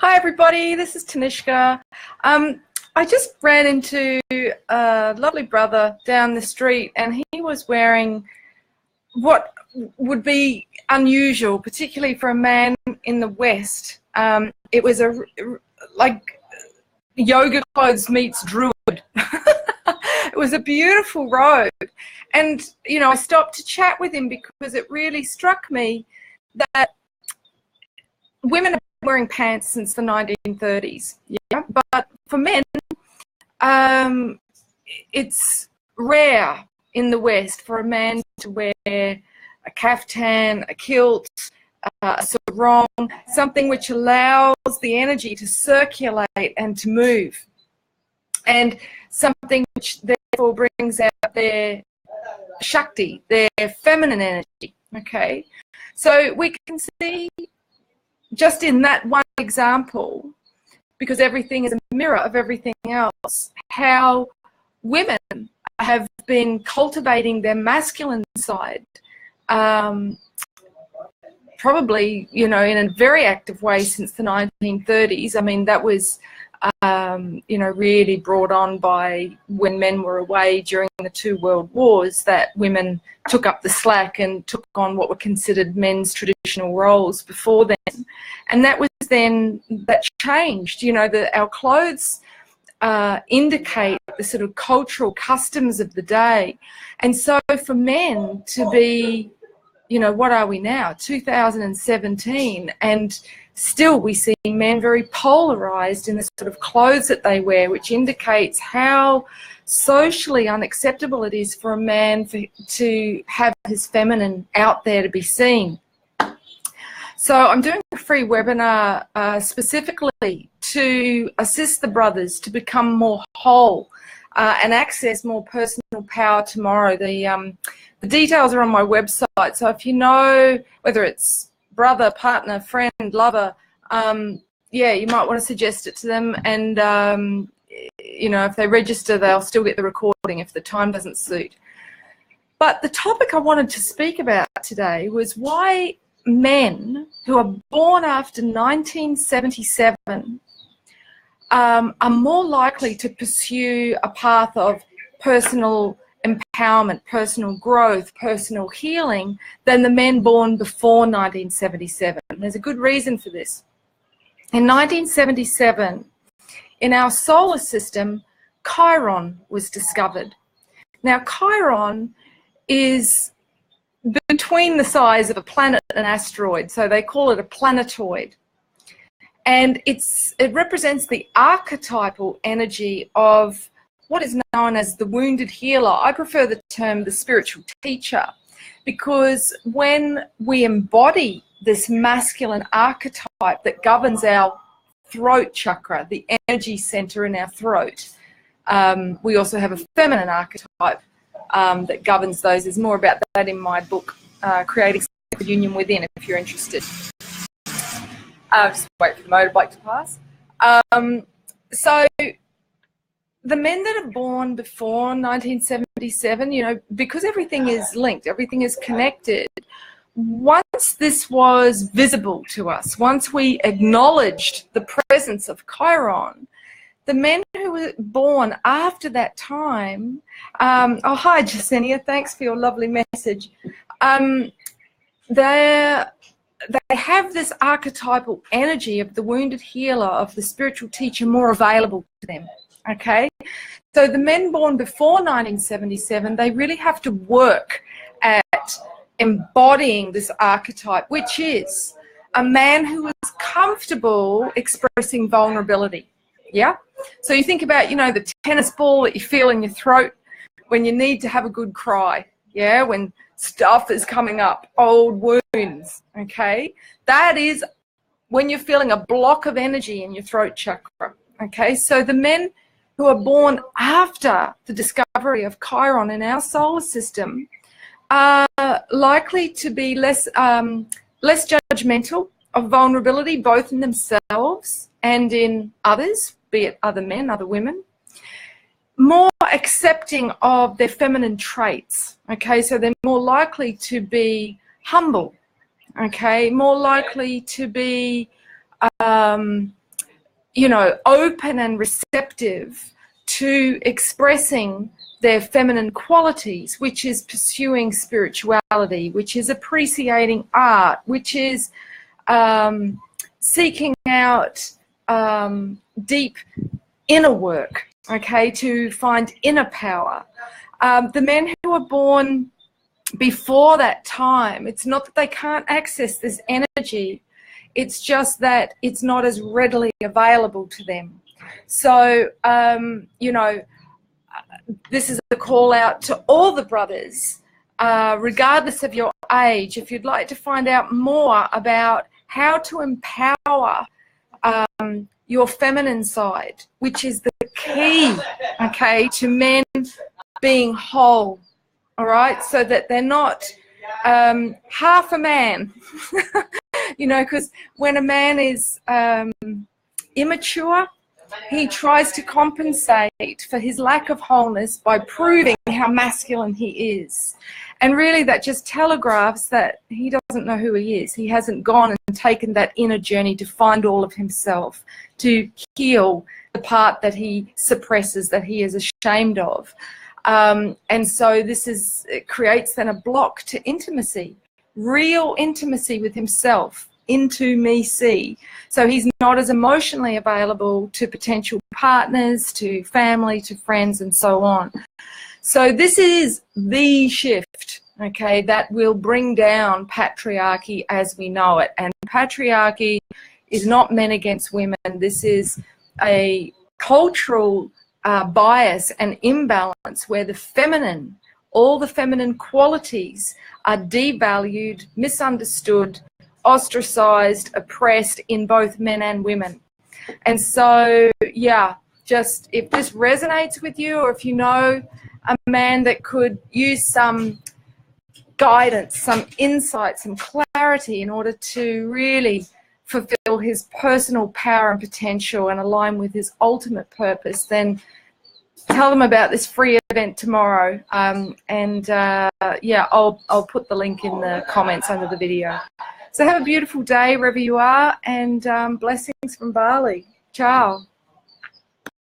Hi everybody, this is Tanishka. I just ran into a lovely brother down the street and he was wearing what would be unusual, particularly for a man in the West. It was like yoga clothes meets druid. It was a beautiful robe. And, you know, I stopped to chat with him because it really struck me that women have been wearing pants since the 1930s, yeah, but for men, it's rare in the West for a man to wear a caftan, a kilt, a sarong, something which allows the energy to circulate and to move, and something which therefore brings out their Shakti, their feminine energy, okay? So we can see just in that one example, because everything is a mirror of everything else, how women have been cultivating their masculine side, probably, you know, in a very active way since the 1930s. I mean, that was, you know, really brought on by when men were away during the two world wars, that women took up the slack and took on what were considered men's traditional roles before then. And that was then, that changed, you know, our clothes indicate the sort of cultural customs of the day. And so for men to be, you know, what are we now, 2017, and still we see men very polarized in the sort of clothes that they wear, which indicates how socially unacceptable it is for a man to have his feminine out there to be seen. So I'm doing a free webinar specifically to assist the brothers to become more whole and access more personal power tomorrow. The details are on my website, so if you know whether it's brother, partner, friend, lover, yeah, you might want to suggest it to them, and you know, if they register, they'll still get the recording if the time doesn't suit. But the topic I wanted to speak about today was why men who are born after 1977 are more likely to pursue a path of personal empowerment, personal growth, personal healing than the men born before 1977. There's a good reason for this. In 1977, in our solar system, Chiron was discovered. Now, Chiron is between the size of a planet and an asteroid, so they call it a planetoid. And it represents the archetypal energy of what is known as the wounded healer. I prefer the term the spiritual teacher, because when we embody this masculine archetype that governs our throat chakra, the energy center in our throat, we also have a feminine archetype that governs those. There's more about that in my book, Creating Sacred Union Within, if you're interested. Just wait for the motorbike to pass. So the men that are born before 1977, you know, because everything is linked, everything is connected, once this was visible to us, once we acknowledged the presence of Chiron, the men who were born after that time, oh, hi, Jasenia, thanks for your lovely message. They have this archetypal energy of the wounded healer, of the spiritual teacher, more available to them, okay? So the men born before 1977, they really have to work at embodying this archetype, which is a man who is comfortable expressing vulnerability, yeah? So you think about, you know, the tennis ball that you feel in your throat when you need to have a good cry, yeah, when stuff is coming up, old wounds, okay? That is when you're feeling a block of energy in your throat chakra, okay? So the men who are born after the discovery of Chiron in our solar system are likely to be less judgmental of vulnerability, both in themselves and in others, be it other men, other women. More accepting of their feminine traits, okay? So they're more likely to be humble, okay? More likely to be you know, open and receptive to expressing their feminine qualities, which is pursuing spirituality, which is appreciating art, which is seeking out deep inner work, okay, to find inner power. The men who are born before that time, it's not that they can't access this energy, it's just that it's not as readily available to them. So, you know, this is a call out to all the brothers, regardless of your age. If you'd like to find out more about how to empower your feminine side, which is the key, okay, to men being whole, all right, so that they're not half a man, you know, because when a man is immature, he tries to compensate for his lack of wholeness by proving how masculine he is. And really that just telegraphs that he doesn't know who he is. He hasn't gone and taken that inner journey to find all of himself, to heal the part that he suppresses, that he is ashamed of. And so it creates then a block to intimacy, real intimacy with himself, into me see. So he's not as emotionally available to potential partners, to family, to friends, and so on. So this is the shift, okay, that will bring down patriarchy as we know it. And patriarchy is not men against women. This is a cultural bias and imbalance where the feminine, all the feminine qualities are devalued, misunderstood, ostracized, oppressed in both men and women. And so, yeah, just if this resonates with you, or if you know a man that could use some guidance, some insight, some clarity in order to really fulfill his personal power and potential and align with his ultimate purpose, then tell them about this free event tomorrow. Yeah, I'll put the link in the comments under the video. So have a beautiful day wherever you are, and blessings from Bali. Ciao.